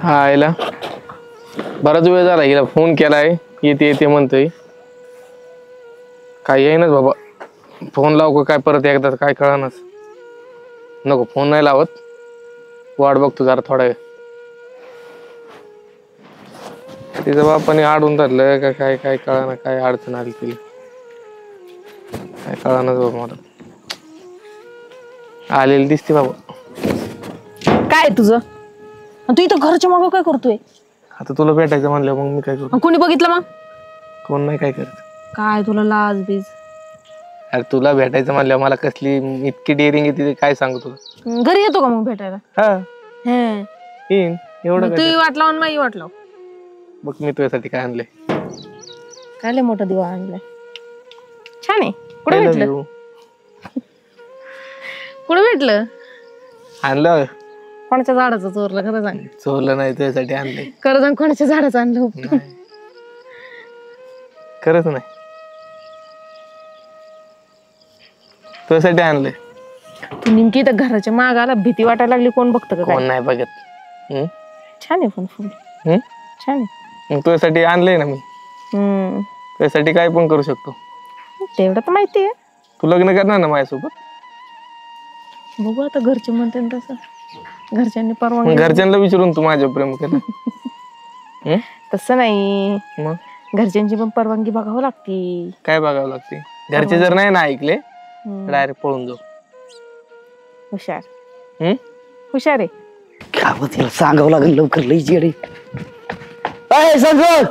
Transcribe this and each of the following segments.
हा आयला बराच वेळ झाला हिला फोन केलाय येते येते म्हणतोय काय येईनच बाबा फोन लाव का काय परत एकदा काय कळणार नको फोन नाही लावत वाट बघतो जरा थोडा वेळ तिचं बापाने आडून धरलं का काय काय कळणार काय अडचण आली तिला काय कळणारच बाबा मला आलेली दिसते बाबा काय तुझं तू इथं घरच्या मागं काय करतोय आता तुला भेटायचं म्हणलं मग मी काय करू कोणी बघितलं मग कोण नाही काय करत काय तुला लाज बीज अरे तुला भेटायचं म्हणलं मला कसली इतकी डेअरिंग येते ते काय सांगू तुला घरी येतो का मग भेटायला हा हे येईन एवढं तू वाट लावून माझी वाट लाव बघ मी तुझ्यासाठी काय आणलंय काय लय मोठा दिवा आणलाय छान आहे कुठे भेटलं कुठे भेटलं आणलं कोणाच्या झाडाचं चोरलं खरं सांग चोरलं नाही तुझ्यासाठी आणलंय खरं सांग कोणाच्या झाडाचं आणलं उपटून खरंच नाही तुझ्यासाठी आणलंय तू नेमकी इथं घराच्या मागाला भीती वाटायला लागली कोण बघतं का कोण काय? नाही बघत छान आहे पण फुल छान आहे मग तुझ्यासाठी आणलंय ना मी तुझ्यासाठी काय पण करू शकतो तेवढं तर माहिती आहे तू लग्न करणार ना माझ्यासोबत बघू आता घरचे म्हणते तसं घरच्यांनी परवानगी घरच्यांना विचारून तू माझ्या प्रेम केलं तसं नाही मग घरच्यांची पण परवानगी बघावं लागते काय बघावं लागते घरचे जर नाही ना ऐकले डायरेक्ट पळून जाऊ हुशार हुशार आहे काय तिला सांगावं लागेल लवकर लई जेडी काय संजो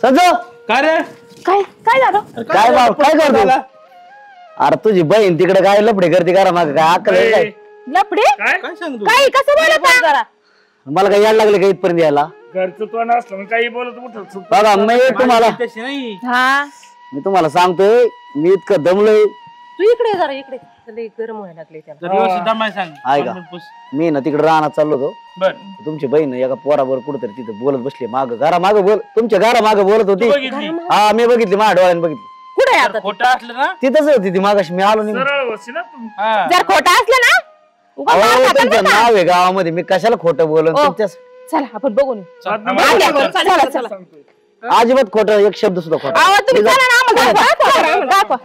संजो काय रे काय काय झालं काय बाप काय करतो अरे तुझी बहीण तिकडे काय लपडे करते करा माग काय अक्कल आहे काय लपडे काय सांगतो काय कसं बोलत मला काय याड लागले का इथपर्यंत यायला घरचं तो नसलं काही बोलत उठत बघा मी तुम्हाला हा मी तुम्हाला सांगतोय मी इतकं दमलोय तू इकडे जरा इकडे गरम व्हायला लागले त्याला ऐका मी ना तिकडे राहणार चाललो होतो बर तुमची बहीण एका पोराबरोबर कुठेतरी तिथं बोलत बसली माग घरा माग बोल तुमच्या घरा माग बोलत होती हा मी बघितली माझ्या डोळ्याने बघितली कुठे आहे आता खोटं असलं ना तिथंच होती ती मागाशी मी आलो नाही सरळ बसशी ना तू जर खोटा असलं ना उगा मार अहो, खाताल तुमचं बरं का? नाव आहे गावामध्ये मी कशाला खोटं बोलन ओ. तुमच्या चला आपण बघून चला, चला अजिबात खोटं एक शब्द सुद्धा खोटा आवाज तुम्ही चला ना आम्हाला दाखवा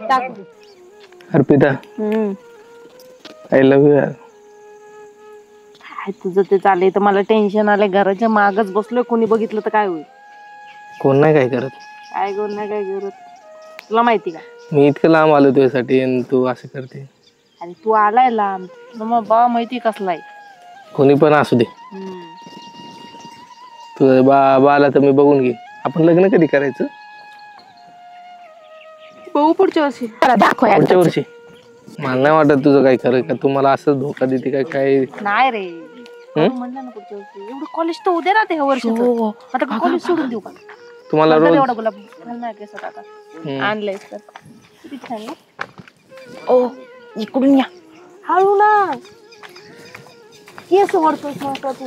अर्पिता आय लव्ह यू काय तुझं ते चाललंय तर मला टेन्शन आलंय घराच्या मागच बसलोय कोणी बघितलं तर काय होईल कोण नाही काय करत काय करू नाही काय करू तुला माहिती का मी इतकं लांब आलो तुझ्यासाठी आणि तू असं करते आणि तू आलाय लांब मग बाबा माहिती कसलाय कोणी पण असू दे तुझं बाला तर मी बघून घे आपण लग्न कधी करायचं बघू पुढच्या वर्षी दाखव पुढच्या वर्षी मला नाही वाटत तुझं काय खरं का तू मला असं धोका देते काय काय नाही रे म्हणलं ना पुढच्या वर्षी एवढं कॉलेज तर उद्या राहते ह्या वर्षी आता कॉलेज सोडून देऊ का तुम्हाला रोज एवढा गुलाब घाल ना केसात आता आणलंयस तर किती छान ना ओ इकडून या हळू ना केस वरतोस ना तू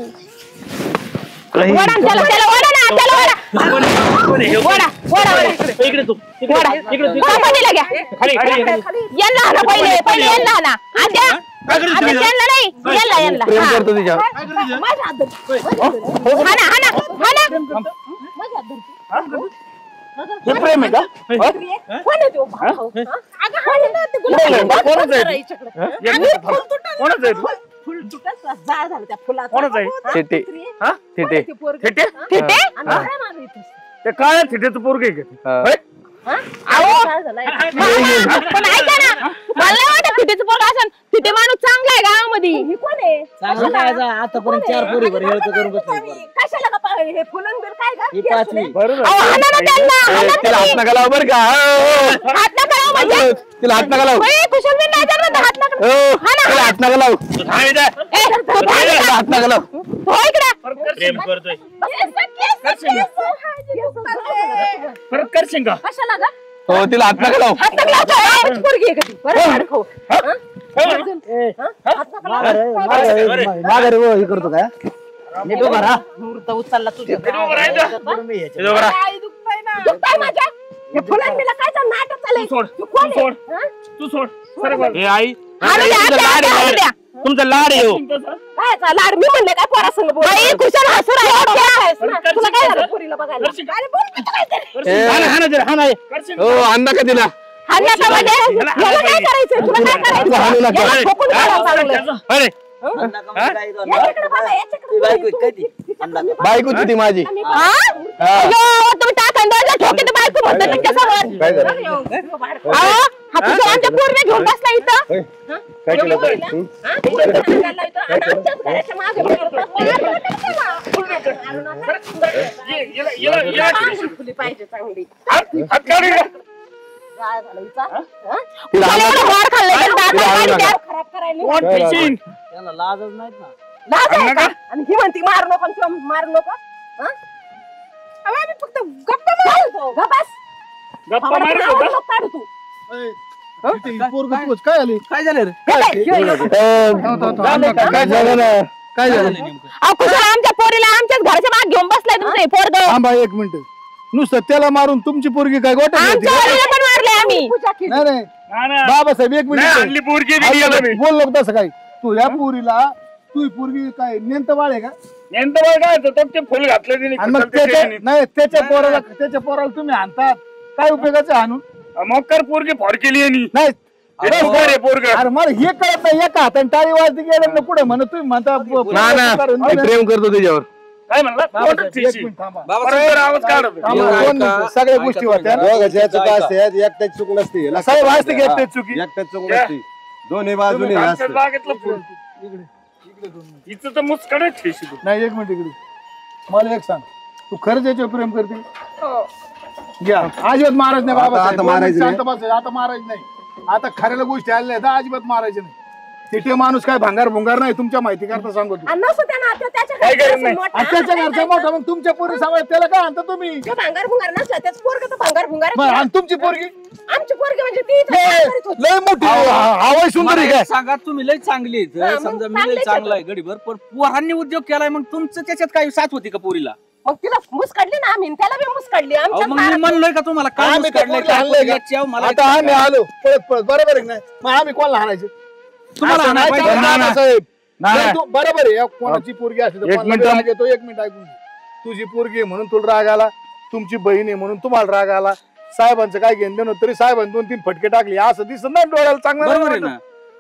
वडा त्याला वडा ना त्याला वडा वडा वडा इकडे तू वडा कापडीला घ्या यांना ना पहिले यांना ना आद्या यांना नाही यांना प्रेम करतो तिच्यावर हे प्रेम आहे का थिटे थिटे ते काय थिटेचं पोरग आहे का पण ऐका ना मला नाही वाटत तिथेच पोरगा असेल तिथे माणूस चांगला आहे गावामध्ये कोण आहे आतापर्यंत 4 पोरी वर हेळतो करून बसली कशाला का हे फुलं बिल काय ही 5वी तिला हात नका लाव बरं का हात नका लावू म्हणजे तिला हात नका लाव कुशल बिन नाही जमलं हात नका तिला हात नका लाव हात नका लाव हो इकडे प्रेम करतोय परत करशील का कशाला का हो तिला हात नका लाव हात नका लावतो पोरगी आहे का ती बरं खाऊ माघारी हे करतो काय नीट उभा राहा मुहूर्त उचलला तुझ्या काय दुखतंय माझ्या हे फुलं बिलं काय तर नाटक चाललंय सोड तू कोण आहे? तू सोड हे आई आणू द्या, आणू द्या, आणू द्या. तुमचा लाड येऊ काय लाड मी म्हणले काय पोरा संग बोल बाई खुशाल हसू राहिला तुला काय झालं पोरीला बघायला अरे बोल की काहीतरी हो अंदा का तिला हाणला का मध्ये याला काय करायचं तुला काय करायचं हाणू नका. याला ठोकून काढावं चांगलं. अरे याच्याकडे बघा, याच्याकडे. बायको ती माझी हा? अयो, तुम्ही टाकांदा ठोके बायको म्हणतात त्याच्यासमोर काय झालं हा तुझ्या आमच्या पोरीला घेऊन बसला इथं काय केलं तू? पाहिजे चांगली तिला आणा. मार खाल्लाय तिला आणू नका. खराब करायला त्याला लाजच नाहीत ना. लाज आहे का? आणि ही म्हणती मार नको किंवा मार नको हं? अहो, आम्ही फक्त गप्पा मारतो गप्पास गप्पा मारत होता काढू तू काय आली काय झालं रे हे काय? ह्यो, ह्यो. काय झालं ना काय झालं अहो, कुशाल आमच्या पोरीला आमच्याच घराच्या माग घेऊन बसलाय तुमचं हे पोरगं. थांबा एक मिनिट नुसतं त्याला मारून तुमची पोरगी काय गोट्या आमच्या वडिला पण मारले आम्ही नाही नाही बाबासाहेब एक नाही आणली मिनिट पोरगी दिली याला मी. बोल नको तसं काय तू या पोरीला तू पोरगी काय नेंत बाळ आहे का नेमकं बघ काय होतं ते फुल घातलं तिने आणि मग नाही त्याच्या पोराला तुम्ही आणतात काय उपयोगाचं आणून मग कर पोरगी फॉर केली यांनी नाही पोरग अरे मला हे कळत नाही एका हाताने टाळी वाजती गेलं ना पुढे म्हणत तुम्ही म्हणता ना ना मी प्रेम करतो तुझ्यावर काय म्हणला एक मिनिट थांबा. बरोबर आवाज काढत थांबा, दोन मिनिटं. सगळ्या गोष्टी होत्या दोघांच्या चुका असतात एकट्याची चूक नसते साहेब असते घेत ते चुकी एकट्याची चूक नसते दोन्ही बाजूने हे असतं. बागेतलं फुल हिचं तर मुस्कडे ठेशी तू नाही एक मिनिट इकडे मला एक सांग तू खरंच याच्यावर प्रेम करते घ्या अजिबात महाराज नाही बाबा आता साहेब. मारायचं शांत बसायचं. आता महाराज नाही आता खऱ्याला गोष्टी आल्या आहेत अजिबात मारायचे नाही तिथे माणूस काय भांगार भुंगार नाही तुमच्या माहिती करता सांगतो आणि नसतो त्या नात्यात त्याच्या काय घरी गरज नाही. मोठा. आणि त्याच्या घरचा मोठा मग तुमच्या पोरी सांभाळ त्याला काय आणता तुम्ही ते भांगार भुंगार नसला त्याच पोरग तर भांगार भुंगार बरं, आणि तुमची पोरगी आमची पोरगी म्हणजे ती इथं काय करीत होती? लय मोठी हवाई सुंदर आहे काय सांगा तुम्ही लय चांगली आहेत. हा, मग समजा मी चांगलेच लय चांगला आहे गडीभर पण पोरांनी उद्योग केलाय मग तुमचं त्याच्यात काही साथ होती का पोरीला मग तिला मुस काढली ना आम्ही त्याला बी मुस काढली अहो, आमच्या मग मी म्हणलोय का तुम्हाला काय आम्ही त्या काढलंय पोरीला हाणलंय का? याची अहो, मला आता आम्ही आलो पळत पळत बरोबर आहे की नाही मग आम्ही कोणाला हाणायचं तुम्हाला असं नाही हाणायचं चालत ना, ना, साहेब नाही. जर तू- बरोबर आहे या कोणाची पोरगी असते तर एक कोणाला मिनिट. राग येतो एक मिनिट ऐकून घे. तुझी पोरगी आहे म्हणून तुला राग आला तुमची बहीण आहे म्हणून तुम्हाला राग आला साहेबांचं काय घेणं देणं तरी साहेबांनी 2-3 फटके टाकले असं दिसत नाही डोळ्याला चांगलं नाही बरोबर आहे वाटत. ना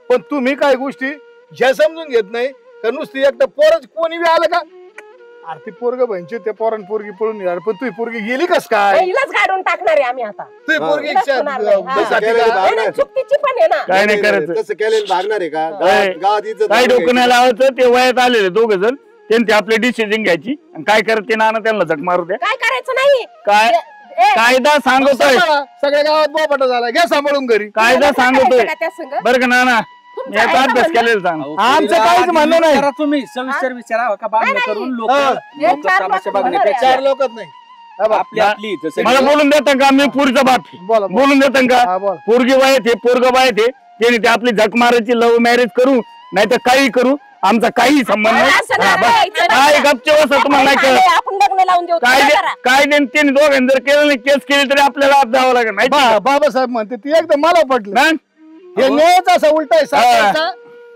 पण तुम्ही काय गोष्टी ज्या समजून घेत नाही का नुसती एकटं पोरच कोणी बी आलं का अरे ती पोरग बहिणची त्या पोरान पोरगी पळून येणार पण तुझी पोरगी गेली कस काय हिलाच गाडून टाकणार आहे आम्ही आता तुझी पोरगी हिलाच होणार नाही. हा. साठी केलेलं का? भाग नाही, चुकीची पण आहे ना काय नाही करायचं तसं केलेलं भागणार आहे का काय? गावात इज्जत काय घालून डोकं नाही लावायचं ते वयात आलेले दोघ जण त्यांनी आपले डिसिजन घ्यायची आणि काय करत ते नाना त्यांना झक मारू द्या काय करायचं नाही काय ए, कायदा सांगतोय सांभाळा. सगळ्या गावात बोपाटा झाला घ्या सांभाळून घरी कायदा लग्न सांगतोय करायचं का त्या संग? बरं का नाना मी आता अभ्यास केलेला सांग अहो, आमचं पोरीला काहीच आधी म्हणणं नाही. विचारा तुम्ही सविस्तर विचारा का बांधणं नाही, करून लोक हा. एक चार तमाशा लोकं बघण्यापेक्षा चार लोकच नाही हा बा. आपली आपली इथं सगळी. मला बोलून देता का मी पुरीचा बाप आहे. बोला बोला. बोलून देता का हा, बोला. पोरगी वयात आहे पोरग वयात आहे त्याने ते आपली झक मारायची लव्ह मॅरेज करू नाही तर काही करू आमचा काही संबंध नाही असं हा, नाही बस. करायचं. काय गपचे बसा तुम्हाला नाही आपण कळत आपण लग्न लावून देऊ कायदे तुला करा. कायद्याने त्यांनी दोघांनी जर केलं नाही केस केली तरी आपल्याला आत जावं लागेल नाही बाबासाहेब म्हणते ती एकदम मला पटलं मग? हे न्यायच असा उलटा आहे सासरचा.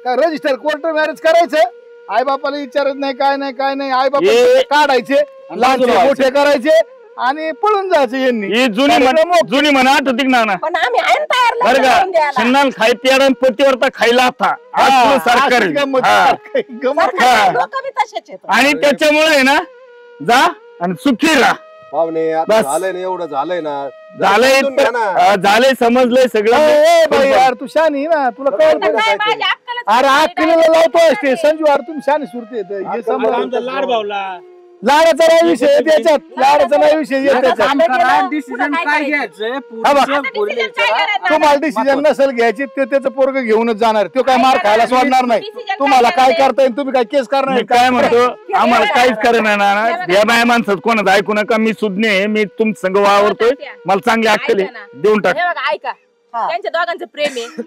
का रजिस्टर कोर्ट मॅरेज करायचं आई बापाला विचारत नाही काय नाही आई बापा हे- काढायचे लहानचे मोठे करायचे आणि पळून जायचं यांनी ही जुनी म्हण आठवती ना ना पण आम्ही आहे ना तयार बरं लग्न का लावून द्यायला. शिन्नाल खाय प्याड पतीवरता खायला था आज हा, तुला सरकार अशी आहे. गंमत हा. गंमत सरकारचे लोकं बी तसेच आहेत. आणि त्याच्यामुळे आहे ना जा आणि सुखी राहा पाहुणे आता बस. झालंय ना एवढं झालंय ना झालंय समजून घ्या ना. झालंय समजलंय सगळं ए, बाई यार तू शानी ना तुला कळत आता नाही. काय माझी अक्कलच अरे नाही. अक्कलीला लावतो असते संजू अरे तुम्ही शानी सुरते हे सांभाळा. लाड भावला लाडाचा नाही विषय आहे त्याच्यात लाडाचा नाही विषय आहे आता त्याच्यात काम आता करा गेलं, डिसिजन पुढं काय काय करायचं? घ्यायचंय हा बा. पोरीचं आता पोरीला decision काय विचारा. करायचं? तुम्हाला डिसिजन नसेल घ्यायची ते त्याचं पोरग घेऊनच जाणार तो काय मार खायला सोडणार नाही Decision तुम्हाला काय काय करायचं? करता येईल तुम्ही काय केस करणार मी आहे? काय म्हणतो आम्हाला काहीच करणार ना या बाय माणसात कोणाचं ऐकू नका मी सुज्ञ आहे मी तुम संघ वावरतोय मला चांगली अक्कल ऐका ना. आहे देऊन टाक हे बघा ऐका हा. त्यांच्या दोघांचं प्रेम आहे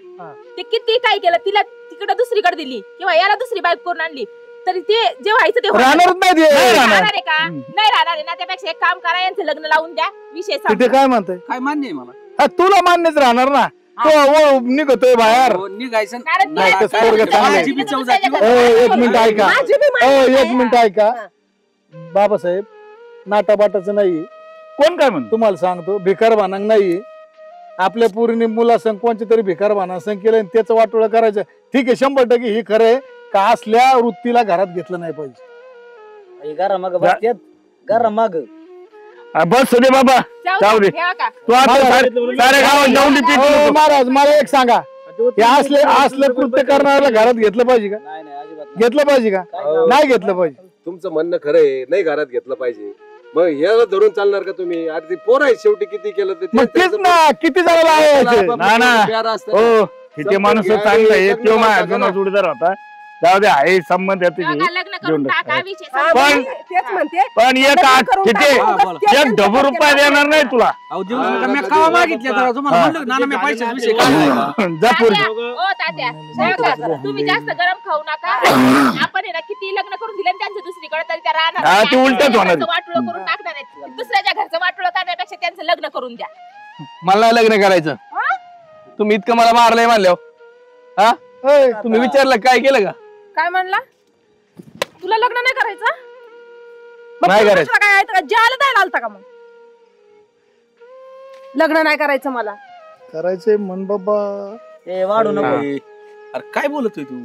ते किती काय केलं तिला तिकडे दुसरीकडे दिली किंवा याला दुसरी बाईक करून आणली तरी ते जे व्हायचं ते होणार. राहणारच नाही ते. नाही राहणार. राहणार आहे का नाही राहणार आहे ना त्यापेक्षा एक काम करा यांचं लग्न लावून द्या विषय तिथे संपला. काय म्हणताय काय मान्य आहे मला हा, तुला मान्यच राहणार ना तो निघतोय बाहेर. हो, निघायचं कारण नाही, तिला- तसं पोरगं चांगलं आहे. माझी बी चव जाती. एक मिनिट ऐका एक मिनिट ऐका बाबासाहेब नाटाबाटाचं नाही कोण काय म्हणतो तुम्हाला सांगतो भिकार भानांग नाही आपल्या पूर्णी मुलासंग कोणच्या तरी भिकार भानासंग केलं आणि त्याचं वाटोळं करायचं ठीक आहे 100% ही खरं आहे का असल्या वृत्तीला घरात घेतलं नाही पाहिजे घरा माग बसत्यात घरा माग बस दे बाबा जाऊ दे ठेवा का? तू आता सारे गावात जाऊन दे पीठ अहो, नको. महाराज मला एक सांगा हे असलं कृत्य करणाऱ्याला घरात घेतलं पाहिजे का नाही नाही अजिबात घेतलं पाहिजे का नाही घेतलं पाहिजे तुमचं म्हणणं खरं आहे नाही घरात घेतलं पाहिजे मग याला धरून चालणार का तुम्ही अरे ती पोर आहे शेवटी किती केलं ते मग तेच ना किती जणांना आहे ना ना हो तिथे माणूस चांगलं आहे तो माझ्या जुना जोडीदार होता जाऊ दे आहे संबंध आहे ठेवा तुझी का? लग्न करून घेऊन टाका टाक. विषय पण तेच म्हणते पण एक आठ तिथे एक ढबू रुपये देणार नाही तुला अहो देऊ नका मी कावा मागितल्या तर तुम्हाला म्हणलं ना मी पैशाचा विषय काढलाय. जपूर तात्या, ओ तात्या, ठेवा का? तुम्ही जास्त गरम खाऊ नका आपण आहे ना किती लग्न करून दिलं आणि त्यांचं दुसरीकडे तरी त्या राहणार हा, ते उलटंच होणार. वाटोळं करून टाकणार आहेत दुसऱ्याच्या घरचं वाटोळं करण्यापेक्षा त्यांचं लग्न करून द्या मला नाही लग्न करायचं तुम्ही इतकं मला मारलंय म्हणल्यावर हा तुम्ही विचारलं काय केलं का काय म्हणला तुला लग्न नाही करायचं मग नाही तुला करायचं. दुसरं काय आहे का? जेवायला द्यायला आलता का मग लग्न नाही करायचं मला करायचंय मन बाबा ए वाढू नको अरे काय बोलतोय तू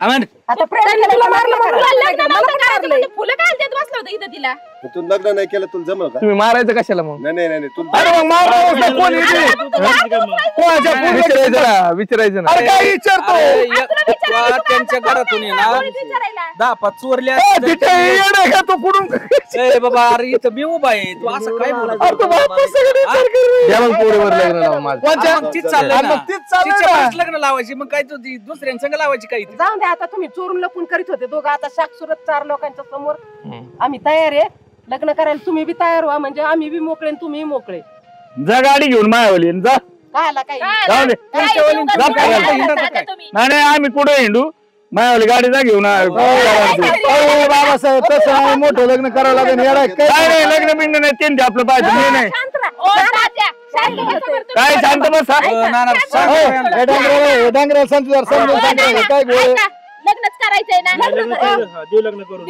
आम्ही आता प्रेम केलं, तुला मारलं म्हणून तुला लग्न लग्न नाही नव्हतं करायचं, मला करायचं मारलंय. म्हणजे फुलं काय देत बसलं होतं इथं तिला तू लग्न नाही केलं तुला जमलं का तुम्ही मारायचं कशाला मग नाही नाही नाही तू अरे मग मारावंच ना, कोण इथे? कोणाच्या विचारायचं ना विचारायचं ना अरे काय विचारतो त्यांच्या घरातून ये ना कोणी विचारायला 10-5 चोरल्या तिथे येणं का तो कुठून ए बाबा अरे इथं मी उभा आहे तू असं काय बोलत अरे तो बापच सगळं विचार कर. द्या मग पोरीवर लग्न लावा माझं कोणच्या? मग तीच चाललंय अरे ना. मग तीच चाललंय तिच्या ना. वेळेस लग्न लावायची मग काय तू ती दुसऱ्यांसंग लावायची काय इथे? जाऊन दे आता तुम्ही चोरून लपून करीत होते दोघं आता साक्षरत 4 लोकांच्या समोर आम्ही तयार आहे लग्न करायला तुम्ही बी तयार व्हा म्हणजे आम्ही बी मोकळे आणि तुम्ही मोकळे जा गाडी घेऊन मायावली जा काय आला काय जाऊ दे काय तुमच्या वलीन उगाच जा बोलायला करायला हिंडत जाता काय? तुम्ही? नाही नाही आम्ही कुठे हिंडू मायावली गाडी जा घेऊन अरे बाबासाहेब तसं नाही मोठं लग्न करावं लागेल येडा काय काय नाही लग्न बिग्न नाही तीन आपलं पाहिजे मी नाही शांत राहा. ओ तात्या, शांत बसा बरं तुम्ही. काय शांत बसा ना ना सांग ए, यांना. हे डांगऱ्याला समजून समजून सांगितलं काय गोळे ऐका, लग्नच करायचंय ना देऊ लग्न करून.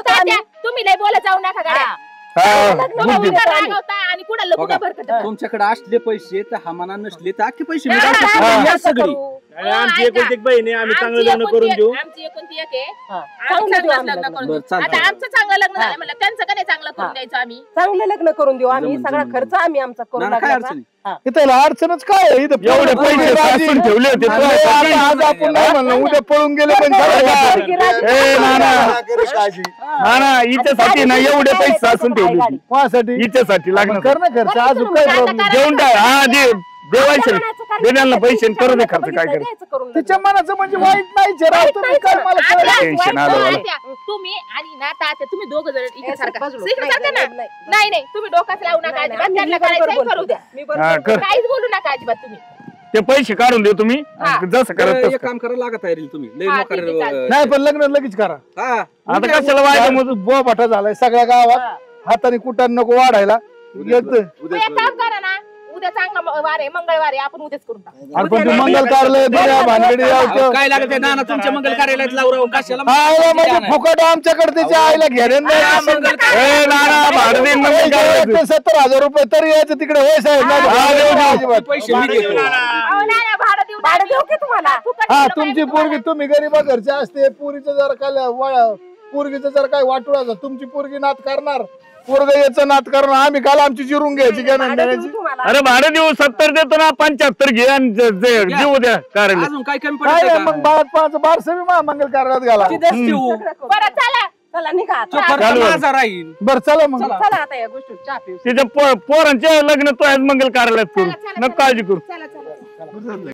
तात्या, तुम्ही लय बोलत जाऊ नका गाड्या हा, तुम्ही बुद्धी. उगा रागवता आणि कुणाला बघा, कुठं भरकटता. तुमच्याकडे असले पैसे तर हा मना नसले तर अख्खे पैसे हा, मिळतात. हा, या असं सगळी करू. आमची एकुलती एक बहीण आहे आम्ही चांगलं लग्न करून देऊ आमची एकुलती एक आहे आम्ही चांगलं देऊ चांगलंच आम्ही लग्न करून बरं, देऊ चालतंय. आता आमचं चांगलं लग्न झालं म्हणलं त्यांचं का नाही चांगलं करून द्यायचं आम्ही चांगलं लग्न करून देऊ आम्ही जमून, सगळा जमून. खर्च आम्ही आमचा करू ना ना, काय लागला अडचणी इथं अडचणच काय आहे? इथं एवढे पैसे साचून ठेवले होते अरे, आता आज आपण नाही म्हणलं उद्या पळून गेले पण झालं का? ए नाना काळजी नाना हिच्यासाठी ना एवढे पैसे साचून ठेवले होते. कोणासाठी हिच्यासाठी लागणार कर ना खर्च अजून काय प्रॉब्लेम देऊन टाक हा दे देवायचे देण्याला पैसे आणि करू दे खर्च काय कर द्यायचं करून तिच्या मनाचं म्हणजे वाईट नाहीच आहे राव, तुम्ही काय मला आता कळलं? टेन्शन आलं मला. तात्या, तुम्ही आणि ना तात्या तुम्ही दोघं जण इथे सारखा बाजूला. इकडे नाही, सारखा ना नाही, नाही नाही तुम्ही डोकाच लावू नका अजिबात आम्ही त्यांना बरोबर करायचंय बोलतो. करू द्या मी हा, बरोबर कर काहीच बोलू नका अजिबात तुम्ही ते पैसे काढून देऊ तुम्ही हा. जसं करत एक तसं काम करायला लागत आहे रे तुम्ही लय हा, मोकार ठीक आहे, चालेल. नाही पण लग्न लगेच करा हा आता कशाला वायदा मग बोभाटा झालाय सगळ्या गावात हाताने कुठं नको वाढायला येत मग एक काम करा ना उद्या चांगला वार आहे मंगळवार आहे आपण उद्याच करून टाकू आणि पण तू मंगल कार्यालय दुनिया भानगडी अहो, यावचं. काय लागत आहे नाना तुमच्या मंगल कार्यालयात लावराव कशाला आईला म्हणजे फुकट आमच्याकडे त्याच्या आईला घेण्यात नाही हा, असेल. मंगल ए नाना भाडं देईन मंगल पैसे कार्यालयाचं. एकटे 70,000 रुपये तरी यायचं तिकडे होय साहेब नाही तर हा, देऊ, देऊ. अजिबात. पैसे मी देतो अहो, नाही, नाही, भाडं देऊ की तुम्हाला फुकट हा दिलं तुमची पाहिजे पोरगी तुम्ही गरीबा घरचे असते पोरीचं जर काय पोरगीचं जर काय वाटूळ तुमची पोरगी नात करणार पोरग याचं नात करणार आम्ही काल आमची जिरून घ्यायची काय भाडं देऊ नाही तुम्हाला अरे भाडं देऊ 70 देतो ना 75 घे आणि देऊ द्या कार्यालय अजून काय कमी काय पडत रे, मग बाळात बारसं बी मंगल कार्यालयात घाला ठेवू बरं चला चला निघा तो आता. खर्च चालू आहे. माझा राहील बर चला मग चला आता या गोष्टी चहा पिऊ तिच्या पोरांचे लग्न तो आज मंगल कार्यालयात करू चला, चला, नका काळजी करू चला चला